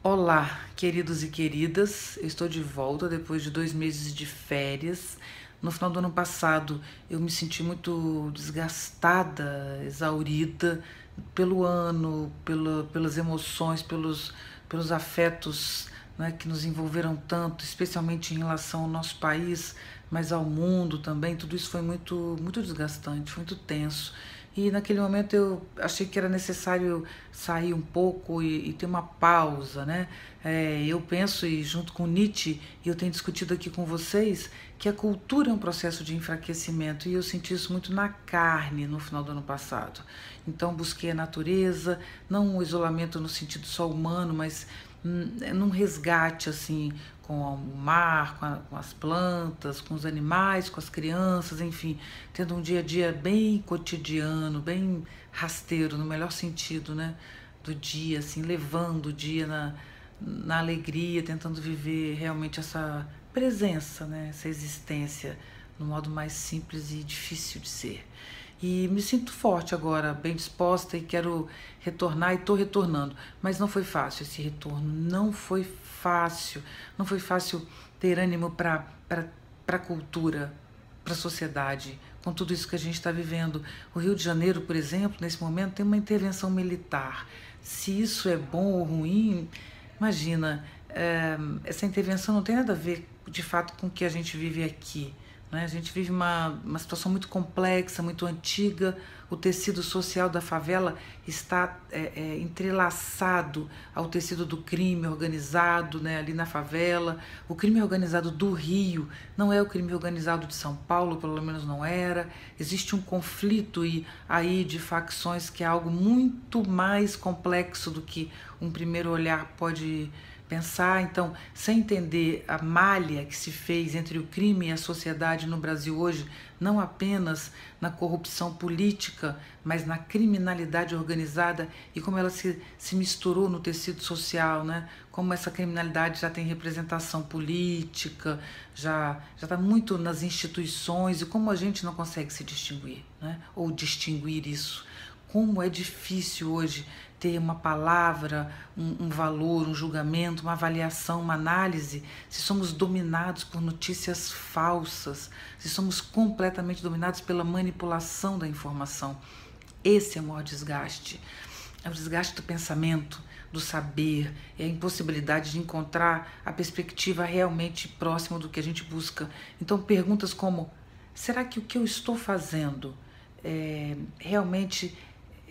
Olá, queridos e queridas, eu estou de volta depois de 2 meses de férias. No final do ano passado eu me senti muito desgastada, exaurida pelo ano, pelas emoções, pelos afetos, né, que nos envolveram tanto, especialmente em relação ao nosso país, mas ao mundo também. Tudo isso foi muito desgastante, foi muito tenso. E naquele momento eu achei que era necessário sair um pouco e ter uma pausa, né? Eu penso, e junto com Nietzsche, e eu tenho discutido aqui com vocês, que a cultura é um processo de enfraquecimento, e eu senti isso muito na carne no final do ano passado. Então busquei a natureza, não o isolamento no sentido só humano, mas num resgate assim com o mar, com as plantas, com os animais, com as crianças, enfim, tendo um dia a dia bem cotidiano, bem rasteiro, no melhor sentido, né, do dia, assim, levando o dia na alegria, tentando viver realmente essa presença, né, essa existência no modo mais simples e difícil de ser. E me sinto forte agora, bem disposta e quero retornar e estou retornando. Mas não foi fácil esse retorno, não foi fácil. Não foi fácil ter ânimo para a cultura, para a sociedade, com tudo isso que a gente está vivendo. O Rio de Janeiro, por exemplo, nesse momento tem uma intervenção militar. Se isso é bom ou ruim, imagina, essa intervenção não tem nada a ver de fato com o que a gente vive aqui, né? A gente vive uma situação muito complexa, muito antiga. O tecido social da favela está entrelaçado ao tecido do crime organizado, né, ali na favela. O crime organizado do Rio não é o crime organizado de São Paulo, pelo menos não era. Existe um conflito aí de facções que é algo muito mais complexo do que um primeiro olhar pode pensar. Então, sem entender a malha que se fez entre o crime e a sociedade no Brasil hoje, não apenas na corrupção política, mas na criminalidade organizada e como ela se misturou no tecido social, né? Como essa criminalidade já tem representação política, já está muito nas instituições e como a gente não consegue se distinguir, né? Ou distinguir isso. Como é difícil hoje ter uma palavra, um valor, um julgamento, uma avaliação, uma análise, se somos dominados por notícias falsas, se somos completamente dominados pela manipulação da informação. Esse é o maior desgaste. É o desgaste do pensamento, do saber, é a impossibilidade de encontrar a perspectiva realmente próxima do que a gente busca. Então, perguntas como: será que o que eu estou fazendo realmente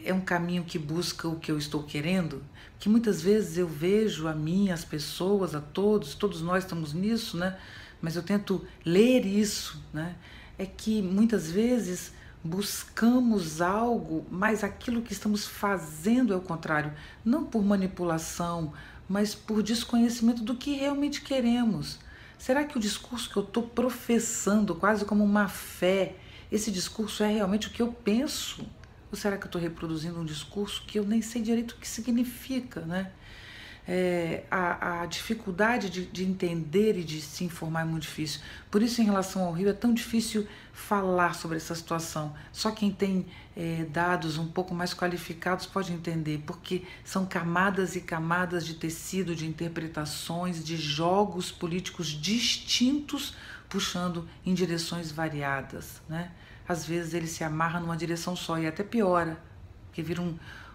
é um caminho que busca o que eu estou querendo? Que muitas vezes eu vejo a mim, as pessoas, a todos nós estamos nisso, né? Mas eu tento ler isso, né? É que muitas vezes buscamos algo, mas aquilo que estamos fazendo é o contrário, não por manipulação, mas por desconhecimento do que realmente queremos. Será que o discurso que eu estou professando, quase como uma fé, esse discurso é realmente o que eu penso? Ou será que eu estou reproduzindo um discurso que eu nem sei direito o que significa, né? A dificuldade de entender e de se informar é muito difícil. Por isso, em relação ao Rio, é tão difícil falar sobre essa situação. Só quem tem dados um pouco mais qualificados pode entender, porque são camadas e camadas de tecido, de interpretações, de jogos políticos distintos, puxando em direções variadas, né? Às vezes ele se amarra numa direção só e até piora, porque vira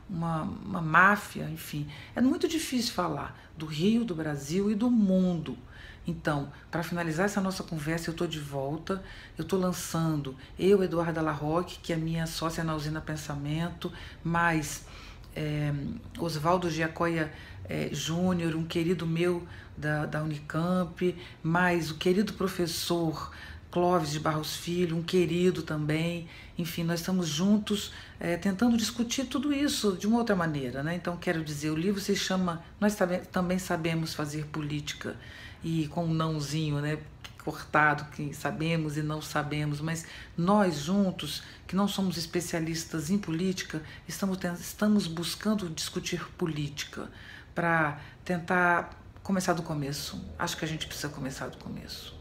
uma máfia, enfim. É muito difícil falar do Rio, do Brasil e do mundo. Então, para finalizar essa nossa conversa, eu estou de volta, eu estou lançando Eduarda Larroque, que é minha sócia na Usina Pensamento, mais Oswaldo Giacoia Júnior, um querido meu da Unicamp, mais o querido professor Clóvis de Barros Filho, um querido também. Enfim, nós estamos juntos tentando discutir tudo isso de uma outra maneira, né? Então, quero dizer, o livro se chama Nós Também Sabemos Fazer Política, e com um nãozinho, né, cortado, que sabemos e não sabemos, mas nós juntos, que não somos especialistas em política, estamos buscando discutir política para tentar começar do começo. Acho que a gente precisa começar do começo.